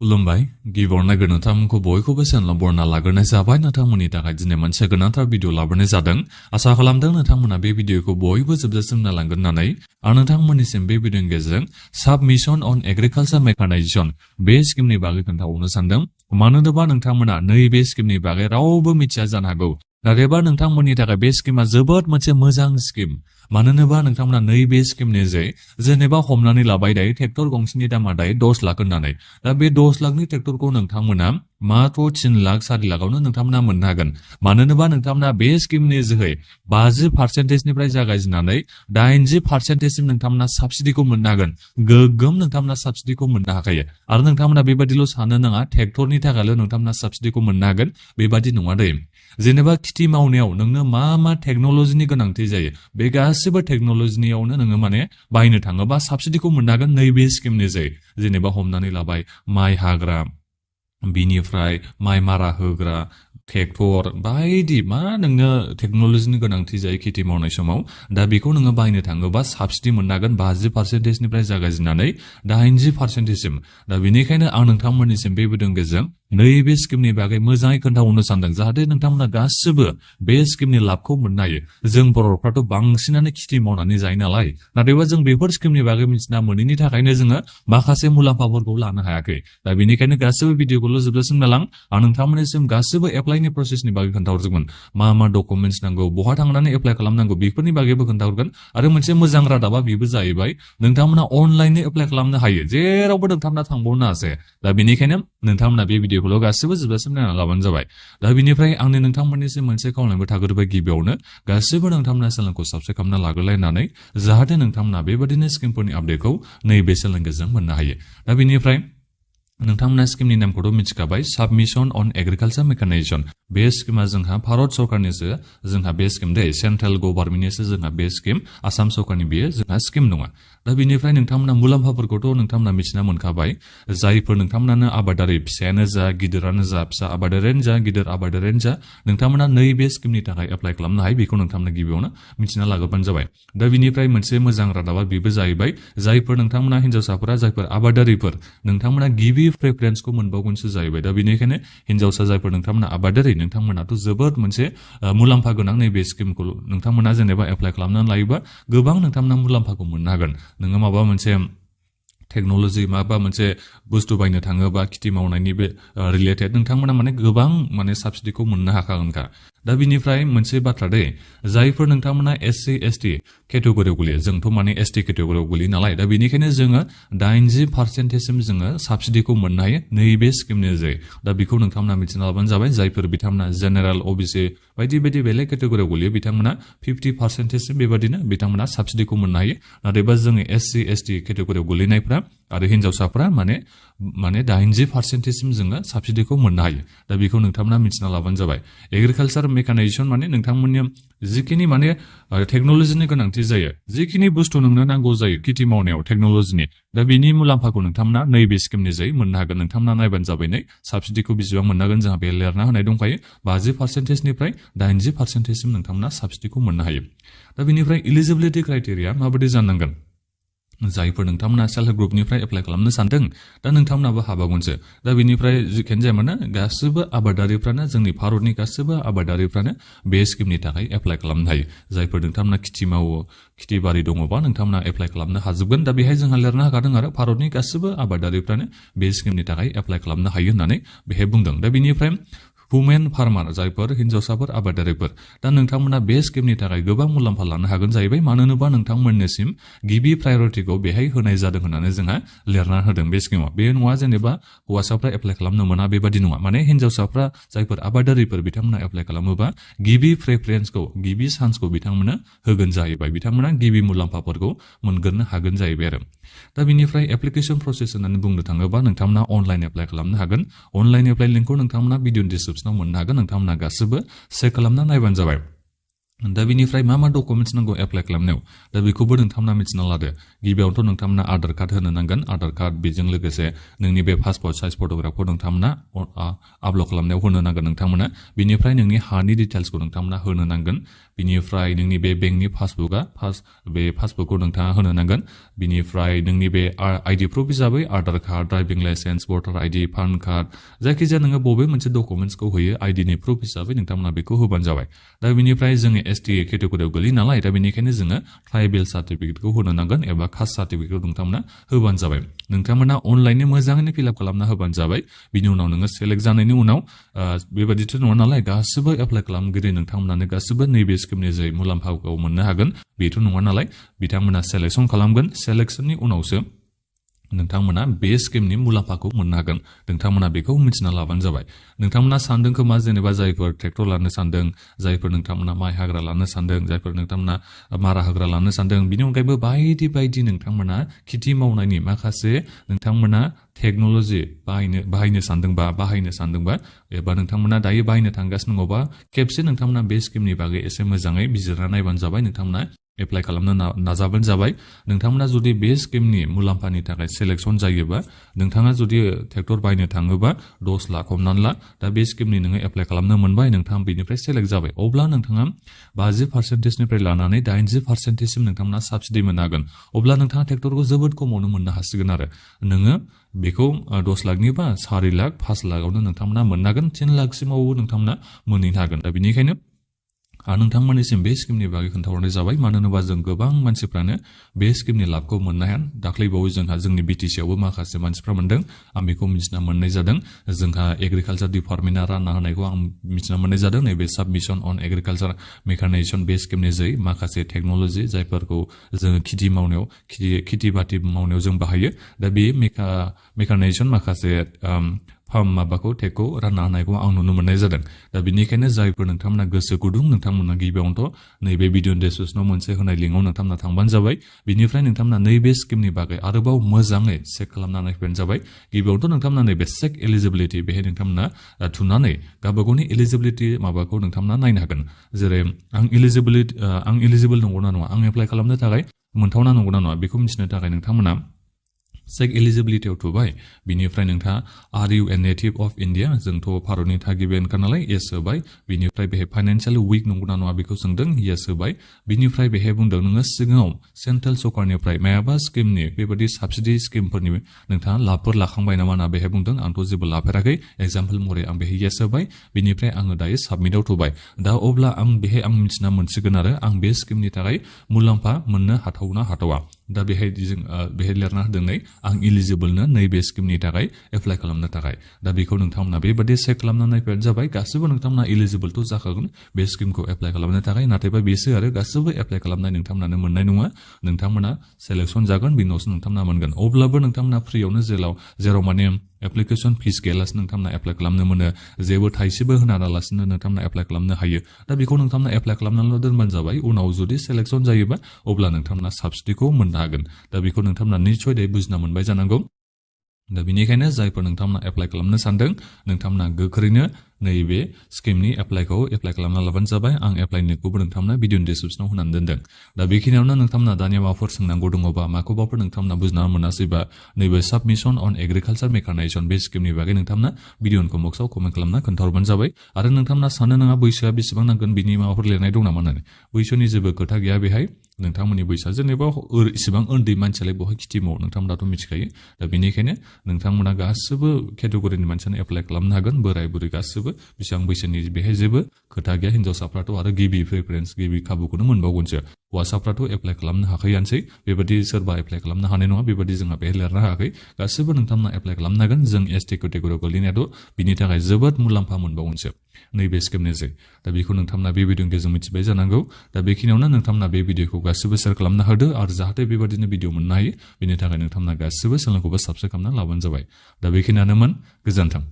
खुलुमबाय गिबियावनो नोंथांमोनखौ बयखौबो चेनेलाव बरना लाग्रोनाय जाबाय नोंथांमोननि थाखाय दिनै मोनसे गोनांथार भिडिअ लाबोनाय जादों आसा खालामदों नोंथांमोना बे भिडिअखौ बयबो जोबजासिम नायलांगोन होननानै आं नोंथांमोननिसिम बे भिडिअनि गेजेरजों साबमिशन अन एग्रिकालचार मेकानाइजेशन बे स्किमनि बागै खोन्थाहरनो सानदों मानो होनोबा नोंथांमोना नैबे स्किमनि बागै रावबो मिथिया जानो हागौ नाथायबा नोंथांमोननि थाखाय बे स्किमा जोबोद मोनसे मोजां स्किम मानो होनोबा नोंथांमोना नैबे स्किमनि जेनेबा हमनानै लाबाय दायो ट्रेक्टर गंसेनि दामा दायो 10 लाख होननानै दा बे 10 लाखनि ट्रेक्टरखौ नोंथांमोना मात्र 3 लाख 4 लाखावनो नोंथांमोना मोननो हागोन मानो होनोबा नोंथांमोना बे स्किमनि जोहै 50% जागायजेननानै 80% नोंथांमोना साबसिडिखौ मोननो हागोन गोगोम नोंथांमोना साबसिडिखौ मोननो हाखायो आरो नोंथांमोना बेबादिल' साननो नाङा ट्रेक्टरनि थाखायल' नोंथांमोना साबसिडिखौ मोननो हागोन बेबादि नङा दे जेनेबा खेथि मावनायाव नोंनो मा टेक्नोलॉजीनि गोनांथि जायो बे गासिबो टेक्नोलॉजीनियावनो नोङो माने बायनो थाङोबा साबसिडिखौ मोननो हागोन नैबे स्किमनि जोहै जेनेबा हमनानै लाबाय माइ हाग्रा बिनिफ्राय माइ मारा होग्रा ट्रेक्टर बायदि मा नोंनो टेक्नोलॉजीनि गोनांथि जायो खेथि मावनाय समाव दा बेखौ नोङो बायनो थाङोबा साबसिडि मोननो हागोन 50% निफ्राय जागायजेननानै 80% सिम दा बेनिखायनो आं नोंथांमोननिसिम बे भिडिअनि गेजेरजों नैबे स्किमनि बागै मोजाङै खोन्थाहरनो सानदों जाहाथे नोंथांमोना गासिबो बे स्किमनि लाबखौ मोननो हायो जों बर'फ्राथ' बांसिनानो खेथि मावनानै जायो नालाय नाथायबा जों बेफोर स्किमनि बागै मिथिना मोनैनि थाखायनो जोङो माखासे मुलाम्फाफोरखौ लानो हायाखै दा बेनिखायनो गासिबो भिडिअखौल' जोबजासिम नायलां आं नोंथांमोननिसिम गासिबो एप्लाइनि प्रसेसनि बागै खोन्थाहरजोबगोन मा डकुमेन्टस नांगौ बहा थांनानै एप्लाइ खालामनांगौ बेफोरनि बागैबो खोन्थाहरगोन आरो मोनसे मोजां रादाबा बेबो जाहैबाय नोंथांमोना अनलाइनयै एप्लाइ खालामनो हायो जेरावबो नोंथांमोना थांबावनो हासै दा बेनिखायनो नोंथांमोना बे भिडिअखौल' गासिबो जोबजासिम नायना लाबानो जाबाय दा बेनिफ्राय आंनि नोंथांमोननिसिम मोनसे खावलायबो थाग्रोबाय गिबियावनो गासिबो नोंथांमोना चेनेलखौ साबस्क्राइब खालामना लाग्रोलायनानै जाहाथे नोंथांमोना बेबादिनो स्किमफोरनि आपडेटखौ नैबे चेनेलनि गेजेरजों मोननो हायो दा बेनिफ्राय नोंथांमोना स्किमनि नामखौथ' मिथिखाबाय साबमिशन अन एग्रिकालचार मेकानाइजेशन बे स्किमा जोंहा भारत सरकारनिसो जोंहा बे स्किम दे सेन्ट्रेल गभर्नमेन्टनिसो जोंहा बे स्किम आसाम सरकारनि बेयो जोंहा स्किम नङा दा बेनिफ्राय नोंथांमोना मुलाम्फाफोरखौथ' नोंथांमोना मिथिना मोनखाबाय जायफोर नोंथांमोनानो आबादारि फिसायानो जा गिदिरानो जा फिसा आबादारियानो जा गिदिर आबादारियानो जा नोंथांमोना नैबे स्किमनि थाखाय एप्लाइ खालामनो हायो बेखौ नोंथांमोना गिबियावनो मिथिना लाग्रोबानो जाबाय दा बेनिफ्राय मोनसे मोजां रादाबा बेबो जाहैबाय जायफोर नोंथांमोना हिन्जावसाफोरा जायफोर आबादारिफोर नोंथांमोना गिबि प्रेफारेन्सखौ मोनबावगोनसो जाहैबाय दा बेनिखायनो हिन्जावसा जायफोर नोंथांमोना आबादारि नोंथांमोनाथ' जोबोद मोनसे मुलाम्फा गोनां नैबे स्किमखौ नोंथांमोना जेनेबा एप्लाइ खालामनानै लायोबा गोबां नोंथांमोना मुलाम्फाखौ मोननो हागोन नोङो माबा मोनसे टेक्नोलॉजी माबा मोनसे बुस्थु बायनो थाङोबा खेथि मावनायनि बे रिलेटेड नोंथांमोना माने गोबां माने साबसिडिखौ मोननो हाखागोनखा दा बिनिफ्राय मोनसे बाथ्रा दे जायफोर नोंथांमोना SC ST केटेगरियाव गोलैयो जोंथ' माने ST केटेगरियाव गोलैयो नालाय दा बेनिखायनो जोङो 80% सिम जोङो साबसिडिखौ मोननो हायो नैबे स्किमनि जोहै दा बेखौ नोंथांमोना मिथिना लाबानो जाबाय जायफोर बिथांमोना जेनेरेल OBC बायदि बायदि बेलेग केटेगरियाव गोलैयो बिथांमोना 50% सिम बेबादिनो बिथांमोना साबसिडिखौ मोननो हायो नाथायबा जोङो SC ST केटेगरियाव गोलैनायफ्रा आरो हिन्जावसाफ्रा माने 80% सिम जोङो साबसिडिखौ मोननो हायो दा बेखौ नोंथांमोना मिथिना लाबानो जाबाय एग्रिकालचार मेकानाइजेशन माने नोंथांमोननि जिखिनि माने टेक्नोलॉजीनि गोनांथि जायो जिखिनि बुस्थु नोंनो नांगौ जायो खेथि मावनायाव टेक्नोलॉजीनि दा बेनि मुलाम्फाखौ नोंथांमोना नैबे स्किमनि जोहै मोननो हागोन नोंथांमोना नायबानो जाबाय नै साबसिडिखौ बेसेबां मोननो हागोन जोंहा बे लिरना होनाय दंखायो 50% निफ्राय 80% सिम नोंथांमोना साबसिडिखौ मोननो हायो दा बेनिफ्राय इलिजिबिलिटि क्राइटेरिया माबायदि जानांगोन जायफोर नोंथांमोना सेल्फ हेल्प ग्रुपनिफ्राय एप्लाइ खालामनो सानदों दा नोंथांमोनाबो हाबागोनसो दा बेनिफ्राय जिखियानो जाया मानो गासिबो आबादारिफ्रानो जोंनि भारतनि गासिबो आबादारिफ्रानो बे स्किमनि थाखाय एप्लाइ खालामनो हायो जायफोर नोंथांमोना खेथि मावो खेथि बारि दङबा नोंथांमोना एप्लाइ खालामनो हाजोबगोन दा बेहाय जोंहा लिरना होखादों आरो भारतनि गासिबो आबादारिफ्रानो बे स्किमनि थाखाय एप्लाइ खालामनो हायो होननानै बेहाय बुंदों दा बेनिफ्राय वुमेन फार्मार जायफोर हिन्जावसाफोर आबादारिफोर दा नोंथांमोना बे स्किमनि थाखाय गोबां मुलाम्फा लानो हागोन जाहैबाय मानो होनोबा नोंथांमोननिसिम गिबि प्रायरिटिखौ बेहाय होनाय जादों होननानै जोंहा लिरना होदों बे स्किमाव बे नङा जेनेबा हौवासाफ्रा एप्लाइ खालामनो मोना बेबादि नङा माने हिन्जावसाफ्रा जायफोर आबादारिफोर बिथांमोना एप्लाइ खालामोबा गिबि प्रेफारेन्सखौ गिबि चान्सखौ बिथांमोना होगोन जाहैबाय बिथांमोना गिबि मुलाम्फाफोरखौ मोनग्रोनो हागोन जाहैबाय आरो दा बेनिफ्राय एप्लिकेशन प्रसेस होननानै बुंनो थाङोबा नोंथांमोना अनलाइन एप्लाइ खालामनो हागोन अनलाइन एप्लाइ लिंकखौ नोंथांमोना भिडिअ डिसक्रिप्शनाव मोननो हागोन नोंथांमोना गासिबो चेक खालामना नायबानो जाबाय दा बिनिफ्राय मा डकुमेन्ट्स नांगौ एप्लाइ खालामनायाव दा बेखौबो नोंथांमोना मिथिना लादो गिबियावथ' नोंथांमोना आधार कार्ड होनो नांगोन आधार कार्ड बेजों लोगोसे नोंनि बे पासपर्ट साइज फट'ग्राफखौ नोंथांमोना आपल'ड खालामनायाव होनो नांगोन नोंथांमोना बिनिफ्राय नोंनि हानि डिटेल्सखौ नोंथांमोना होनो नांगोन बिनिफ्राय नोंनि बे बेंकनि बे पासबुकखौ नोंथाङा होनो नांगोन बिनिफ्राय नोंनि बे आइडि प्रुफ हिसाबै आधार कार्ड ड्राइभिं लाइसेन्स भटार आइडि पान कार्ड जायखिजाया नोङो बबे मोनसे डकुमेन्ट्सखौ होयो आइडिनि प्रुफ हिसाबै नोंथांमोना बेखौ होबानो जाबाय दा बिनिफ्राय जोङो एसटि केटेगरियाव गोलैयो नालाय दा बेनिखायनो जोङो ट्राइबेल सार्टिफिकेटखौ होनो नांगोन एबा कास्ट सार्टिफिकेटखौ नोंथांमोना होबानो जाबाय नोंथांमोना अनलाइननि मोजाङैनो फिलआप खालामना होबानो जाबाय बिनि उनाव नोङो सेलेक्ट जानायनि उनाव बेबादिथ' नङा नालाय गासिबो एप्लाइ खालामगिरि नोंथांमोनानो गासिबो नैबे स्किमनि जै मुलाम्फाखौ मोननो हागोन बेथ' नङा नालाय बिथांमोना सेलेक्सन खालामगोन सेलेक्सननि उनावसो नोंथांमोना बे स्किमनि मुलाम्फाखौ मोननो हागोन नोंथांमोना बेखौ मिथिना लाबानो जाबाय नोंथांमोना सानदों खोमा जेनेबा जायफोर ट्रेक्टर लानो सानदों जायफोर नोंथांमोना माइ हाग्रा लानो सानदों जायफोर नोंथांमोना मारा होग्रा लानो सानदों बिनि अनगायैबो बायदि नोंथांमोना खेथि मावनायनि माखासे नोंथांमोना टेक्न'लजि बाहायनो सानदोंबा एबा नोंथांमोना दायो बाहायनो थांगासिनो दङबा खेबसे नोंथांमोना बे स्किमनि बागै एसे मोजाङै बिजिरना नायबानो जाबाय नोंथांमोना एप्लाइ खालामनो नाजाबानो जाबाय नोंथांमोना जुदि बे स्किमनि मुलाम्फानि थाखाय सेलेक्सन जायोबा नोंथाङा जुदि ट्रेक्टर बायनो थाङोबा 10 लाख हमनानै ला दा बे स्किमनि नोङो एप्लाइ खालामनो मोनबाय नोंथाङा बेनिफ्राय सेलेक्ट जाबाय अब्ला नोंथाङा 50%निफ्राय लानानै 80%सिम नोंथांमोना साबसिडि मोननो हागोन अब्ला नोंथाङा ट्रेक्टरखौ जोबोद खमावनो मोननो हासिगोन आरो नोङो बेखौ 10 लाखनिबा 4 लाख 5 लाखआवनो नोंथांमोना मोननो हागोन 10 लाखसिमावबो नोंथांमोना मोनहैनो हागोन दा बेनिखायनो नोंथांमोननिसिम बे स्किमनि बागै खोन्थाहरनाय जाबाय मानो होनोबा जों गोबां मानसिफ्रानो बे स्किमनि लाभखौ मोननो हाया दाख्लैबावै जोंहा जोंनि बिटिसिआवबो माखासे मानसिफ्रा मोनदों आं बेखौ मिथिना मोननाय जादों जोंहा एग्रिकालचार डिपार्टमेन्टआ रानना होनायखौ आं मिथिना मोननाय जादों नैबे साबमिशन अन एग्रिकालचार मेकानाइजेसन बे स्किमनि जै माखासे टेक्न'लजि जायफोरखौ जोङो खेथि बाथि मावनायाव जों बाहायो दा बे मेकानाइजेसन माखासे माबाखौ टेकखौ रानना होनायखौ आं नुनो मोननाय जादों दा बेनिखायनो जायफोर नोंथांमोना गोसो गुदुं नोंथांमोना गिबियावनोथ' नैबे भिडिअ डिसक्रिपसनाव मोनसे होनाय लिंकआव नोंथांमोना थांबानो जाबाय बिनिफ्राय नोंथांमोना नैबे स्किमनि बागै आरोबाव मोजाङै चेक खालामना नायफैबानो जाबाय गिबियावनोथ' नोंथांमोना नैबे चेक एलिजिबिलिटि बेहाय नोंथांमोना थुनानै गावबागावनि एलिजिबिलिटि माबाखौ नोंथांमोना नायनो हागोन जेरै आं एलिजिबल नंगौना नङा आं एप्लाइ खालामनो थाखाय मोनथावना नंगौना नङा बेखौ मिथिनो थाखाय नोंथांमोना चेक एलिजिबिलिटियाव थुबाय बिनिफ्राय नोंथाङा are you a native of India जोंथ' भारतनि थागिबियानोखा नालाय येस होबाय बिनिफ्राय बेहाय फाइनान्सियेलि उइक नंगौना नङा बेखौ सोंदों येस होबाय बिनिफ्राय बेहाय बुंदों नोङो सिगाङाव सेन्ट्रेल सरकारनिफ्राय मायाबा स्किमनि बेबायदि साबसिडि स्किमफोरनि नोंथाङा लाभफोर लाखांबाय नामा होनना बेहाय बुंदों आंथ' जेबो लाफेराखै एग्जाम्पल महरै आं बेहाय येस होबाय बिनिफ्राय आङो दायो साबमिटआव थुबाय दा अब्ला आं बेहाय आं मिथिना मोनसिगोन आरो आं बे स्किमनि थाखाय मुलाम्फा मोननो हाथावा दा बेहाय लिरना होदों नै आं इलिजिबोलनो नैबे स्किमनि थाखाय एप्लाइ खालामनो थाखाय दा बेखौ नोंथांमोना बेबादि चेक खालामना नायफैबानो जाबाय गासिबो नोंथांमोना इलिजिबोलथ' जाखागोन बे स्किमखौ एप्लाइ खालामनो थाखाय नाथायबा बेसो आरो गासिबो एप्लाइ खालामनाय नोंथांमोनानो मोननाय नङा नोंथांमोना सेलेक्सन जागोन बिनि उनावसो नोंथांमोना मोनगोन अब्लाबो नोंथांमोना फ्रियावनो जेराव माने एप्लिकेसन फिस गैयालासिनो नोंथांमोना एप्लाइ खालामनो मोनो जेबो थाइसेबो होनालासिनो नोंथांमोना एप्लाइ खालामनो हायो दा बेखौ नोंथांमोना एप्लाइ खालामनानैल' दोनबानो जाबाय उनाव जुदि सेलेक्सन जायोबा अब्ला नोंथांमोना साबसिडिखौ मोननो हागोन दा बेखौ नोंथांमोना निस्सय दायो बुजिना मोनबाय जानांगौ दा बेनिखायनो जायफोर नोंथांमोना एप्लाइ खालामनो सानदों नोंथांमोना गोख्रैनो नैबे स्किमनि एप्लाइ खालामना लाबानो जाबाय आं एप्लाइनिखौबो नोंथांमोना भिडिअ डिसक्रिपसनाव होनानै दोनदों दा बेखिनियावनो नोंथांमोना दानिया माबाफोर सोंनांगौ दङबा माखौबाफोर नोंथांमोना बुजिना मोनासैबा नैबे साबमिशन अन एग्रिकालचार मेकानाइजेसन बे स्किमनि बागै नोंथांमोना भिडिअनि बक्सआव कमेन्ट खालामना खोन्थाहरबानो जाबाय आरो नोंथांमोना सानो नङा बैसोआ बेसेबां नांगोन बिनि माबाफोर लिरनाय दं नामा होननानै बैसोनि जेबो खोथा गैया बेहाय नोंथांमोननि बैसोआ जेनेबा इसिबां उन्दै मानसियालाय बहाय खेथि मावो नोंथांमोनाथ' मिथिखायो दा बेनिखायनो नोंथांमोना गासिबो केटेगरिनि मानसियानो एप्लाइ खालामनो हागोन बोराय बुरै गासिबो बेसेबां बैसोनि बेहाय जेबो खोथा गैया हिन्जावसाफ्राथ' आरो गिबि प्रिफारेन्स गिबि खाबुखौनो मोनबावगोनसो हौवासाफ्राथ' एप्लाइ खालामनो हाखायोआनोसै बेबादि सोरबा एप्लाइ खालामनो हानाय नङा बेबादि जोंहा बेहाय लिरनो हायाखै गासिबो नोंथांमोना एप्लाइ खालामनो हागोन जों एसटि केटेगरियाव गोलैनायाथ' बिनि थाखाय जोबोद मुलाम्फा मोनबावगोनसो नैबे स्किमनिजों दा बेखौ नोंथांमोना बे भिडिअनि गेजेरजों मिथिबाय जानांगौ दा बेखिनियावनो नोंथांमोना बे भिडिअखौ गासिबो शेयार खालामनो होदो आरो जाहाथे बेबादिनो भिडिअ मोननो हायो बेनि थाखाय नोंथांमोना गासिबो चेनेलखौबो साबस्क्राइब खालामना लाबानो जाबाय दा बेखिनियानोमोन गोजोन्थों